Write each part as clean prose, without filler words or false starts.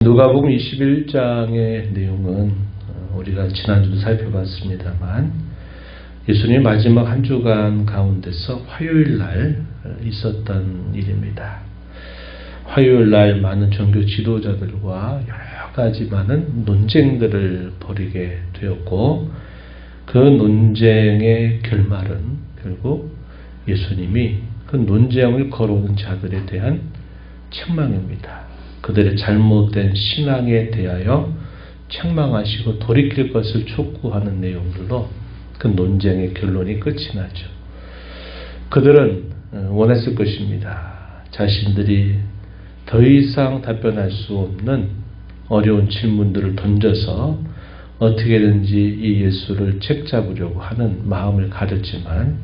누가복음 21장의 내용은 우리가 지난주도 살펴봤습니다만 예수님의 마지막 한 주간 가운데서 화요일 날 있었던 일입니다. 화요일 날 많은 종교 지도자들과 여러 가지 많은 논쟁들을 벌이게 되었고, 그 논쟁의 결말은 결국 예수님이 그 논쟁을 걸어오는 자들에 대한 책망입니다. 그들의 잘못된 신앙에 대하여 책망하시고 돌이킬 것을 촉구하는 내용들로 그 논쟁의 결론이 끝이 나죠. 그들은 원했을 것입니다. 자신들이 더 이상 답변할 수 없는 어려운 질문들을 던져서 어떻게든지 이 예수를 책잡으려고 하는 마음을 가졌지만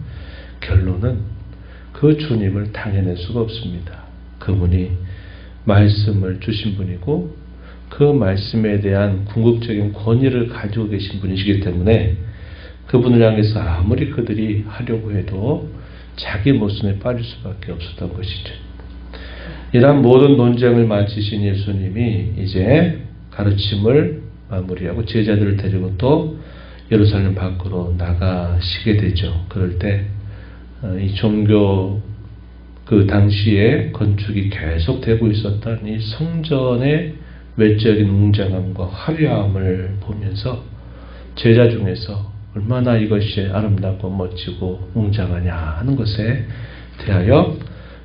결론은 그 주님을 당해낼 수가 없습니다. 그분이 말씀을 주신 분이고 그 말씀에 대한 궁극적인 권위를 가지고 계신 분이시기 때문에 그분을 향해서 아무리 그들이 하려고 해도 자기 모순에 빠질 수밖에 없었던 것이죠. 이러한 모든 논쟁을 마치신 예수님이 이제 가르침을 마무리하고 제자들을 데리고 또 예루살렘 밖으로 나가시게 되죠. 그럴 때 이 종교 그 당시에 건축이 계속되고 있었던 이 성전의 외적인 웅장함과 화려함을 보면서 제자 중에서 얼마나 이것이 아름답고 멋지고 웅장하냐 하는 것에 대하여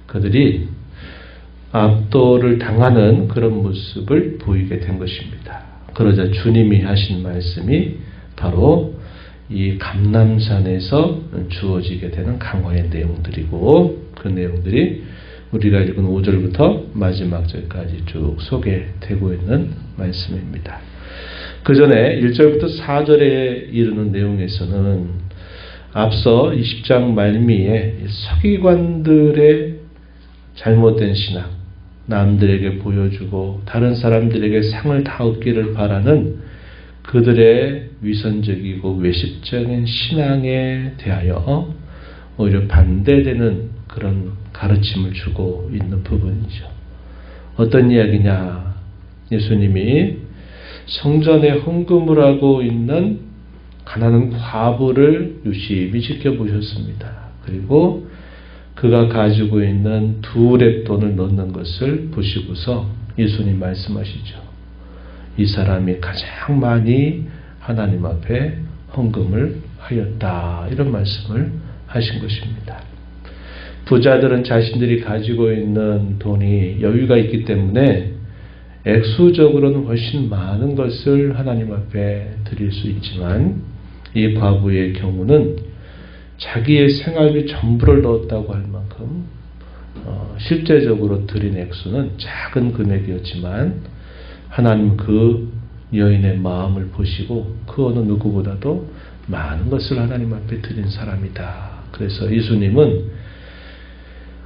그들이 압도를 당하는 그런 모습을 보이게 된 것입니다. 그러자 주님이 하신 말씀이 바로 이 감람산에서 주어지게 되는 강화의 내용들이고, 그 내용들이 우리가 읽은 5절부터 마지막 절까지 쭉 소개되고 있는 말씀입니다. 그 전에 1절부터 4절에 이르는 내용에서는 앞서 20장 말미에 서기관들의 잘못된 신앙, 남들에게 보여주고 다른 사람들에게 상을 다 얻기를 바라는 그들의 위선적이고 외식적인 신앙에 대하여 오히려 반대되는 그런 가르침을 주고 있는 부분이죠. 어떤 이야기냐? 예수님이 성전에 헌금을 하고 있는 가난한 과부를 유심히 지켜보셨습니다. 그리고 그가 가지고 있는 2렙돈을 넣는 것을 보시고서 예수님 말씀하시죠. 이 사람이 가장 많이 하나님 앞에 헌금을 하였다. 이런 말씀을 하신 것입니다. 부자들은 자신들이 가지고 있는 돈이 여유가 있기 때문에 액수적으로는 훨씬 많은 것을 하나님 앞에 드릴 수 있지만 이 과부의 경우는 자기의 생활비 전부를 넣었다고 할 만큼 실제적으로 드린 액수는 작은 금액이었지만 하나님 그 여인의 마음을 보시고 그 어느 누구보다도 많은 것을 하나님 앞에 드린 사람이다. 그래서 예수님은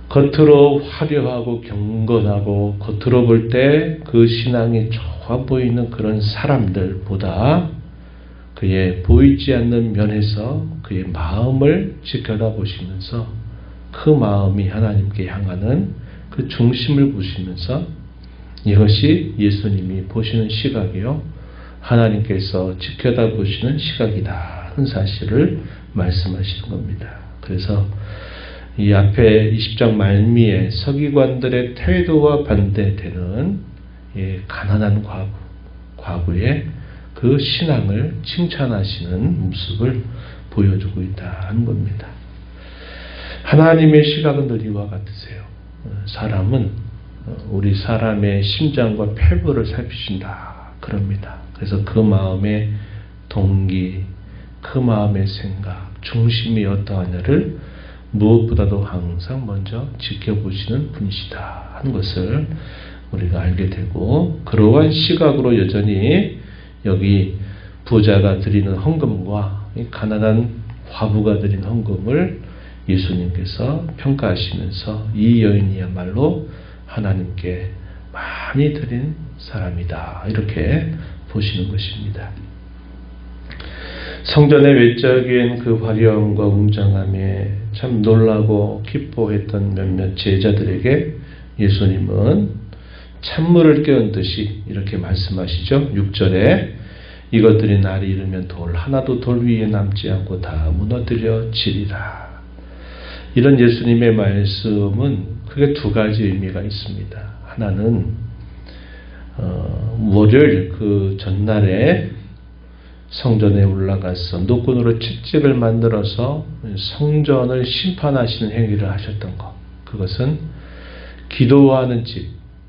겉으로 화려하고 경건하고 겉으로 볼 때 그 신앙이 좋아 보이는 그런 사람들보다 그의 보이지 않는 면에서 그의 마음을 지켜다 보시면서 그 마음이 하나님께 향하는 그 중심을 보시면서 이것이 예수님이 보시는 시각이요 하나님께서 지켜다 보시는 시각이다 하는 사실을 말씀하시는 겁니다. 그래서 이 앞에 20장 말미에 서기관들의 태도와 반대되는 가난한 과부의 그 신앙을 칭찬하시는 모습을 보여주고 있다는 겁니다. 하나님의 시각은 늘 이와 같으세요. 사람은 우리 사람의 심장과 폐부를 살피신다 그럽니다. 그래서 그 마음의 동기, 그 마음의 생각, 중심이 어떠하냐를 무엇보다도 항상 먼저 지켜보시는 분이시다 하는 것을 우리가 알게 되고, 그러한 시각으로 여전히 여기 부자가 드리는 헌금과 가난한 과부가 드린 헌금을 예수님께서 평가하시면서 이 여인이야말로 하나님께 많이 드린 사람이다 이렇게 보시는 것입니다. 성전의 외적인 그 화려함과 웅장함에 참 놀라고 기뻐했던 몇몇 제자들에게 예수님은 찬물을 깨운 듯이 이렇게 말씀하시죠. 6절에 이것들이 날이 이르면 돌 하나도 돌 위에 남지 않고 다 무너뜨려지리라. 이런 예수님의 말씀은 크게 두 가지 의미가 있습니다. 하나는 월요일 그 전날에 성전에 올라가서 노끈으로 채찍을 만들어서 성전을 심판하시는 행위를 하셨던 것. 그것은 기도하는 집,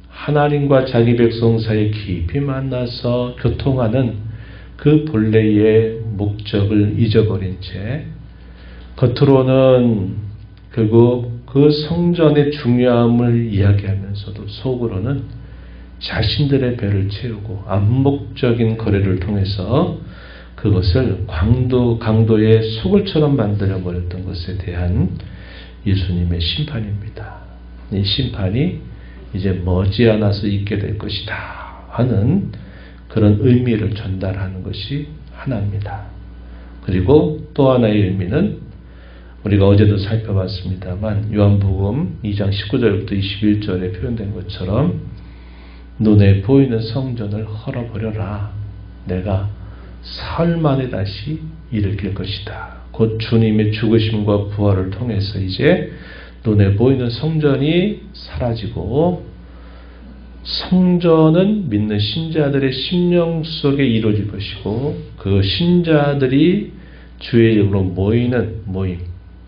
하나님과 자기 백성 사이에 깊이 만나서 교통하는 그 본래의 목적을 잊어버린 채 겉으로는 결국 그 성전의 중요함을 이야기하면서도 속으로는 자신들의 배를 채우고 암묵적인 거래를 통해서 그것을 강도의 소굴처럼 만들어버렸던 것에 대한 예수님의 심판입니다. 이 심판이 이제 머지않아서 있게 될 것이다 하는 그런 의미를 전달하는 것이 하나입니다. 그리고 또 하나의 의미는 우리가 어제도 살펴봤습니다만 요한복음 2장 19절부터 21절에 표현된 것처럼 눈에 보이는 성전을 헐어버려라. 내가 사흘 만에 다시 일으킬 것이다. 곧 주님의 죽으심과 부활을 통해서 이제 눈에 보이는 성전이 사라지고 성전은 믿는 신자들의 심령 속에 이루어질 것이고 그 신자들이 주의 이름으로 모이는 모임,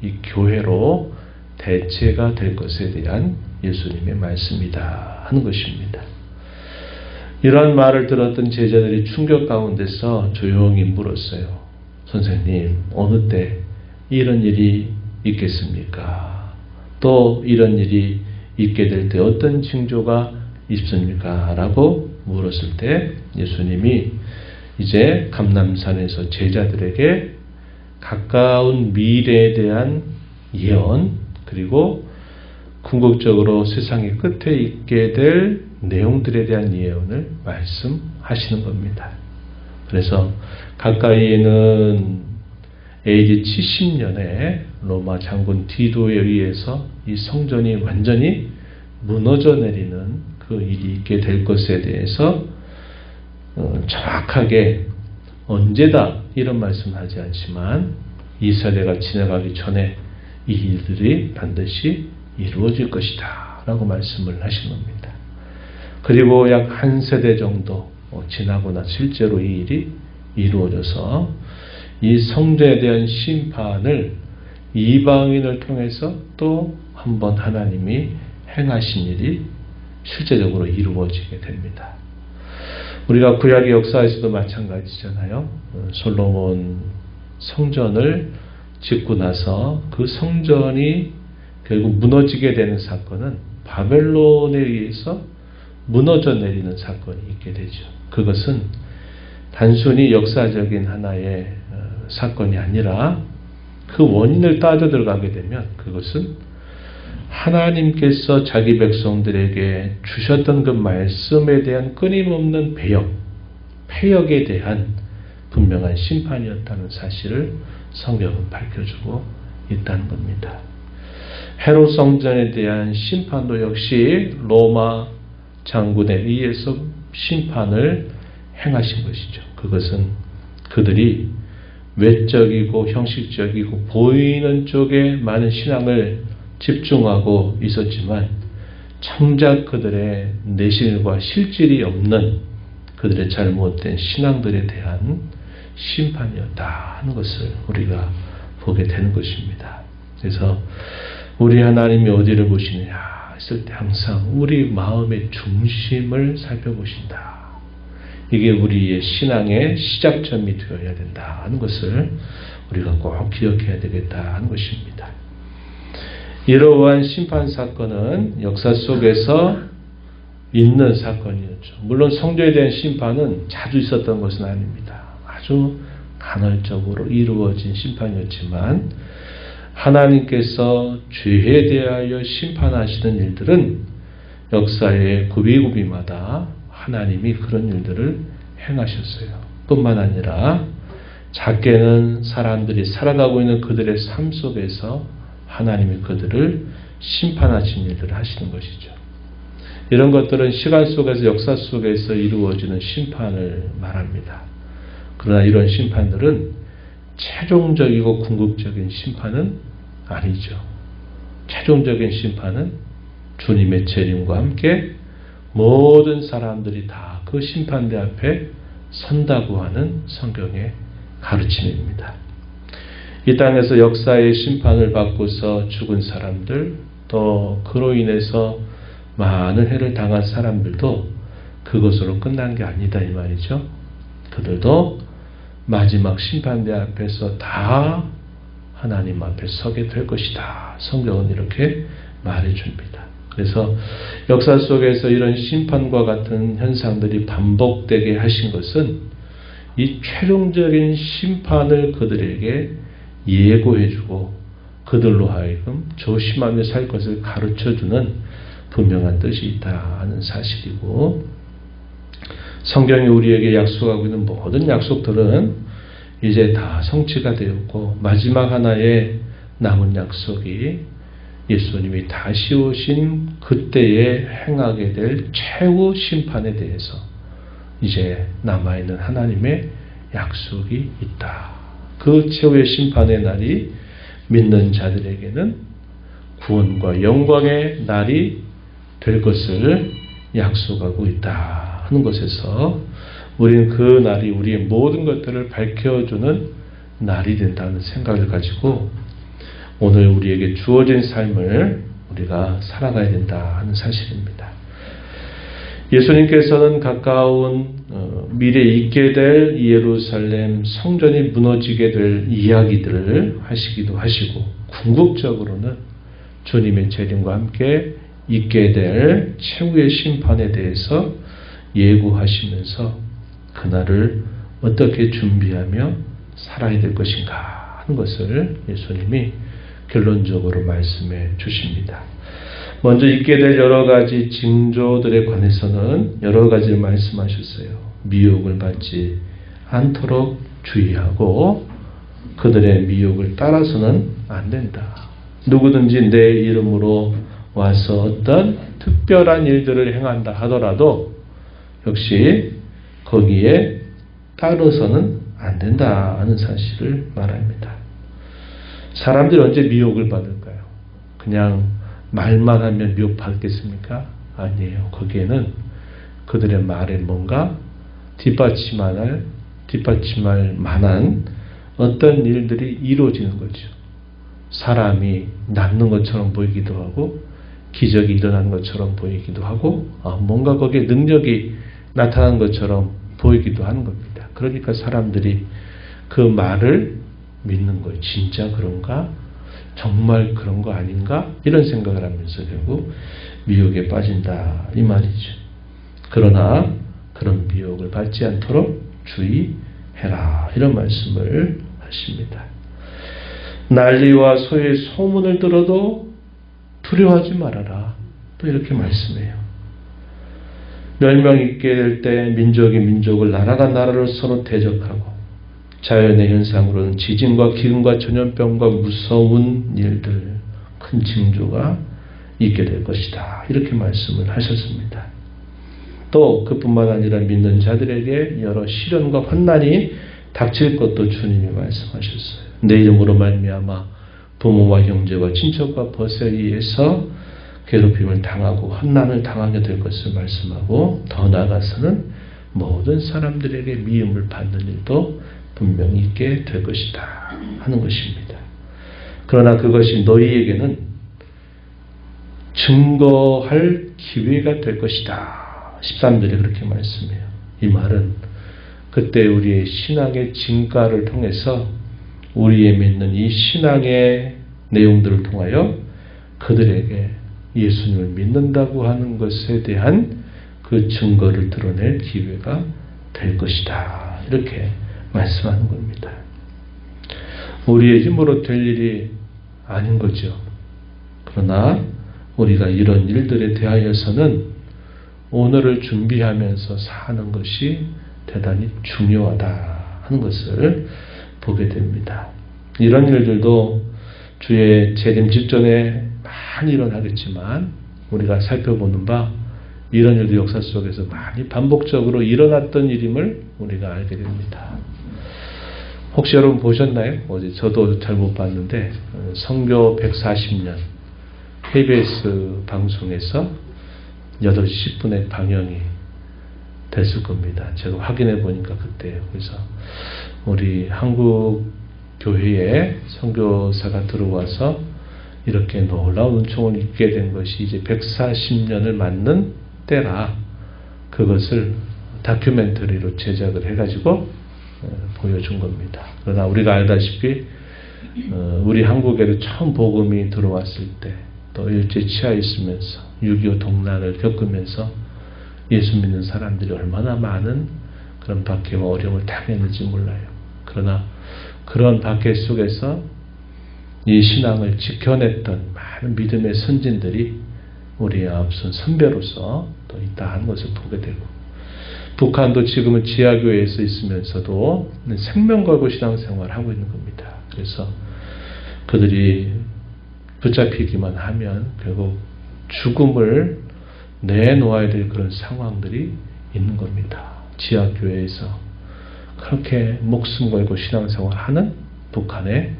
이 교회로 대체가 될 것에 대한 예수님의 말씀이다 하는 것입니다. 이러한 말을 들었던 제자들이 충격 가운데서 조용히 물었어요. 선생님, 어느 때 이런 일이 있겠습니까? 또 이런 일이 있게 될 때 어떤 징조가 있습니까? 라고 물었을 때 예수님이 이제 감람산에서 제자들에게 가까운 미래에 대한 예언, 그리고 궁극적으로 세상의 끝에 있게 될 내용들에 대한 예언을 말씀하시는 겁니다. 그래서 가까이에는 AD 70년에 로마 장군 디도에 의해서 이 성전이 완전히 무너져 내리는 그 일이 있게 될 것에 대해서 정확하게 언제다 이런 말씀은 하지 않지만 이 세대가 지나가기 전에 이 일들이 반드시 이루어질 것이다 라고 말씀을 하신 겁니다. 그리고 약 한 세대 정도 지나고 실제로 이 일이 이루어져서 이 성전에 대한 심판을 이방인을 통해서 또 한 번 하나님이 행하신 일이 실제적으로 이루어지게 됩니다. 우리가 구약의 역사에서도 마찬가지잖아요. 솔로몬 성전을 짓고 나서 그 성전이 결국 무너지게 되는 사건은 바벨론에 의해서 무너져 내리는 사건이 있게 되죠. 그것은 단순히 역사적인 하나의 사건이 아니라 그 원인을 따져 들어가게 되면 그것은 하나님께서 자기 백성들에게 주셨던 그 말씀에 대한 끊임없는 패역에 대한 분명한 심판이었다는 사실을 성경은 밝혀주고 있다는 겁니다. 헤롯 성전에 대한 심판도 역시 로마 장군에 의해서 심판을 행하신 것이죠. 그것은 그들이 외적이고 형식적이고 보이는 쪽에 많은 신앙을 집중하고 있었지만 정작 그들의 내실과 실질이 없는 그들의 잘못된 신앙들에 대한 심판이었다 하는 것을 우리가 보게 되는 것입니다. 그래서 우리 하나님이 어디를 보시느냐 했을 때 항상 우리 마음의 중심을 살펴보신다. 이게 우리의 신앙의 시작점이 되어야 된다 하는 것을 우리가 꼭 기억해야 되겠다 하는 것입니다. 이러한 심판 사건은 역사 속에서 있는 사건이었죠. 물론 성전에 대한 심판은 자주 있었던 것은 아닙니다. 아주 간헐적으로 이루어진 심판이었지만 하나님께서 죄에 대하여 심판하시는 일들은 역사의 구비구비마다 하나님이 그런 일들을 행하셨어요. 뿐만 아니라 작게는 사람들이 살아가고 있는 그들의 삶 속에서 하나님이 그들을 심판하신 일들을 하시는 것이죠. 이런 것들은 시간 속에서 역사 속에서 이루어지는 심판을 말합니다. 그러나 이런 심판들은 최종적이고 궁극적인 심판은 아니죠. 최종적인 심판은 주님의 재림과 함께 모든 사람들이 다 그 심판대 앞에 선다고 하는 성경의 가르침입니다. 이 땅에서 역사의 심판을 받고서 죽은 사람들, 또 그로 인해서 많은 해를 당한 사람들도 그것으로 끝난 게 아니다 이 말이죠. 그들도 마지막 심판대 앞에서 다 하나님 앞에 서게 될 것이다. 성경은 이렇게 말해줍니다. 그래서 역사 속에서 이런 심판과 같은 현상들이 반복되게 하신 것은 이 최종적인 심판을 그들에게 예고해주고 그들로 하여금 조심하며 살 것을 가르쳐주는 분명한 뜻이 있다는 사실이고, 성경이 우리에게 약속하고 있는 모든 약속들은 이제 다 성취가 되었고, 마지막 하나의 남은 약속이 예수님이 다시 오신 그때에 행하게 될 최후 심판에 대해서 이제 남아있는 하나님의 약속이 있다. 그 최후의 심판의 날이 믿는 자들에게는 구원과 영광의 날이 될 것을 약속하고 있다 하는 것에서 우리는 그 날이 우리의 모든 것들을 밝혀주는 날이 된다는 생각을 가지고 오늘 우리에게 주어진 삶을 우리가 살아가야 된다 하는 사실입니다. 예수님께서는 가까운 미래에 있게 될 예루살렘 성전이 무너지게 될 이야기들을 하시기도 하시고, 궁극적으로는 주님의 재림과 함께 있게 될 최후의 심판에 대해서 예고하시면서 그날을 어떻게 준비하며 살아야 될 것인가 하는 것을 예수님이 결론적으로 말씀해 주십니다. 먼저 있게 될 여러 가지 징조들에 관해서는 여러 가지를 말씀하셨어요. 미혹을 받지 않도록 주의하고 그들의 미혹을 따라서는 안 된다. 누구든지 내 이름으로 와서 어떤 특별한 일들을 행한다 하더라도 역시 거기에 따라서는 안 된다 하는 사실을 말합니다. 사람들이 언제 미혹을 받을까요? 그냥 말만 하면 미혹 받겠습니까? 아니에요. 거기에는 그들의 말에 뭔가 뒷받침할 만한 어떤 일들이 이루어지는 거죠. 사람이 낫는 것처럼 보이기도 하고 기적이 일어나는 것처럼 보이기도 하고 뭔가 거기에 능력이 나타나는 것처럼 보이기도 하는 겁니다. 그러니까 사람들이 그 말을 믿는 거예요. 진짜 그런가? 정말 그런 거 아닌가? 이런 생각을 하면서 결국 미혹에 빠진다 이 말이죠. 그러나 그런 미혹을 받지 않도록 주의해라 이런 말씀을 하십니다. 난리와 소의 소문을 들어도 두려워하지 말아라 또 이렇게 말씀해요. 멸망이 있게 될 때 민족이 민족을 나라가 나라를 서로 대적하고 자연의 현상으로는 지진과 기근과 전염병과 무서운 일들, 큰 징조가 있게 될 것이다. 이렇게 말씀을 하셨습니다. 또 그뿐만 아니라 믿는 자들에게 여러 시련과 환난이 닥칠 것도 주님이 말씀하셨어요. 내 이름으로 말미암아 부모와 형제와 친척과 벗에 의해서 괴롭힘을 당하고 환난을 당하게 될 것을 말씀하고, 더 나아가서는 모든 사람들에게 미움을 받는 일도 분명히 있게 될 것이다 하는 것입니다. 그러나 그것이 너희에게는 증거할 기회가 될 것이다. 13절에 그렇게 말씀해요. 이 말은 그때 우리의 신앙의 진가를 통해서 우리의 믿는 이 신앙의 내용들을 통하여 그들에게 예수님을 믿는다고 하는 것에 대한 그 증거를 드러낼 기회가 될 것이다. 이렇게 말씀하는 겁니다. 우리의 힘으로 될 일이 아닌 거죠. 그러나 우리가 이런 일들에 대하여서는 오늘을 준비하면서 사는 것이 대단히 중요하다 하는 것을 보게 됩니다. 이런 일들도 주의 재림 직전에 많이 일어나겠지만 우리가 살펴보는 바 이런 일도 역사 속에서 많이 반복적으로 일어났던 일임을 우리가 알게 됩니다. 혹시 여러분 보셨나요? 어제 저도 잘 못 봤는데 선교 140년 KBS 방송에서 8시 10분에 방영이 됐을 겁니다. 제가 확인해 보니까 그때예요. 그래서 우리 한국 교회에 선교사가 들어와서 이렇게 놀라운 은총을 입게 된 것이 이제 140년을 맞는 때라 그것을 다큐멘터리로 제작을 해가지고 보여준 겁니다. 그러나 우리가 알다시피 우리 한국에도 처음 복음이 들어왔을 때 또 일제 치하에 있으면서 6.25 동란을 겪으면서 예수 믿는 사람들이 얼마나 많은 그런 박해와 어려움을 당했는지 몰라요. 그러나 그런 박해 속에서 이 신앙을 지켜냈던 많은 믿음의 선진들이 우리의 앞선 선배로서 또 있다 하는 것을 보게 되고, 북한도 지금은 지하교회에서 있으면서도 생명 걸고 신앙생활을 하고 있는 겁니다. 그래서 그들이 붙잡히기만 하면 결국 죽음을 내놓아야 될 그런 상황들이 있는 겁니다. 지하교회에서 그렇게 목숨 걸고 신앙생활을 하는 북한의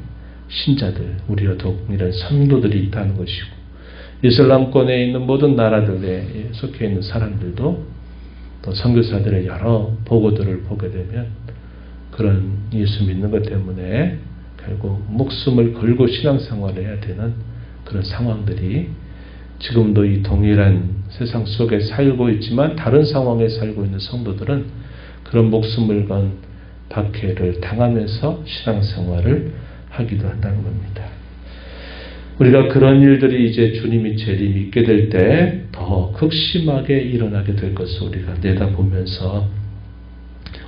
신자들, 우리와 동일한 성도들이 있다는 것이고, 이슬람권에 있는 모든 나라들에 속해 있는 사람들도 또 선교사들의 여러 보고들을 보게 되면 그런 예수 믿는 것 때문에 결국 목숨을 걸고 신앙생활을 해야 되는 그런 상황들이 지금도 이 동일한 세상 속에 살고 있지만 다른 상황에 살고 있는 성도들은 그런 목숨을 건 박해를 당하면서 신앙생활을 하기도 한다는 겁니다. 우리가 그런 일들이 이제 주님이 재림이 있게 될 때 더 극심하게 일어나게 될 것을 우리가 내다보면서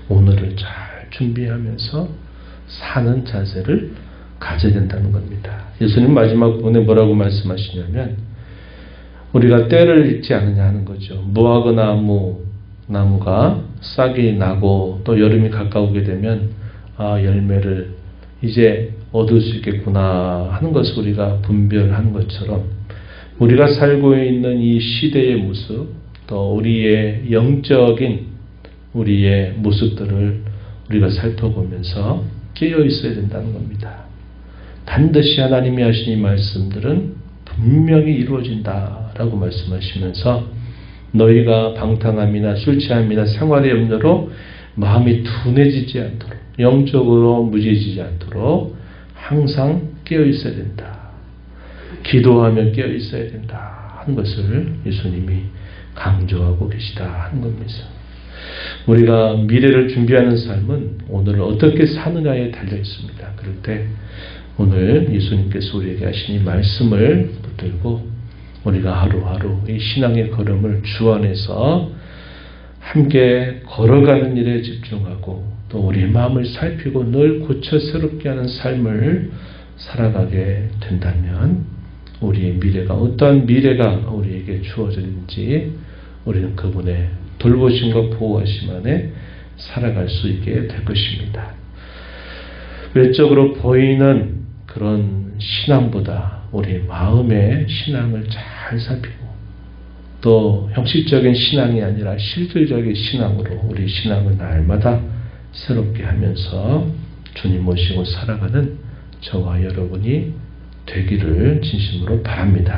오늘을 잘 준비하면서 사는 자세를 가져야 된다는 겁니다. 예수님 마지막 부분에 뭐라고 말씀하시냐면 우리가 때를 잊지 않느냐 하는 거죠. 무화과 나무가 싹이 나고 또 여름이 가까우게 되면 열매를 이제 얻을 수 있겠구나 하는 것을 우리가 분별하는 것처럼 우리가 살고 있는 이 시대의 모습, 또 우리의 영적인 우리의 모습들을 우리가 살펴보면서 깨어 있어야 된다는 겁니다. 반드시 하나님이 하신 이 말씀들은 분명히 이루어진다라고 말씀하시면서 너희가 방탕함이나 술 취함이나 생활의 염려로 마음이 둔해지지 않도록, 영적으로 무지해지지 않도록 항상 깨어 있어야 된다. 기도하며 깨어 있어야 된다 하는 것을 예수님이 강조하고 계시다 하는 겁니다. 우리가 미래를 준비하는 삶은 오늘을 어떻게 사느냐에 달려 있습니다. 그럴 때 오늘 예수님께서 우리에게 하신 이 말씀을 붙들고 우리가 하루하루 이 신앙의 걸음을 주 안에서 함께 걸어가는 일에 집중하고 또 우리의 마음을 살피고 늘 고쳐 새롭게 하는 삶을 살아가게 된다면 우리의 미래가 어떠한 미래가 우리에게 주어지는지 우리는 그분의 돌보심과 보호하심 안에 살아갈 수 있게 될 것입니다. 외적으로 보이는 그런 신앙보다 우리 마음의 신앙을 잘 살피고 또 형식적인 신앙이 아니라 실질적인 신앙으로 우리 신앙을 날마다 새롭게 하면서 주님 모시고 살아가는 저와 여러분이 되기를 진심으로 바랍니다.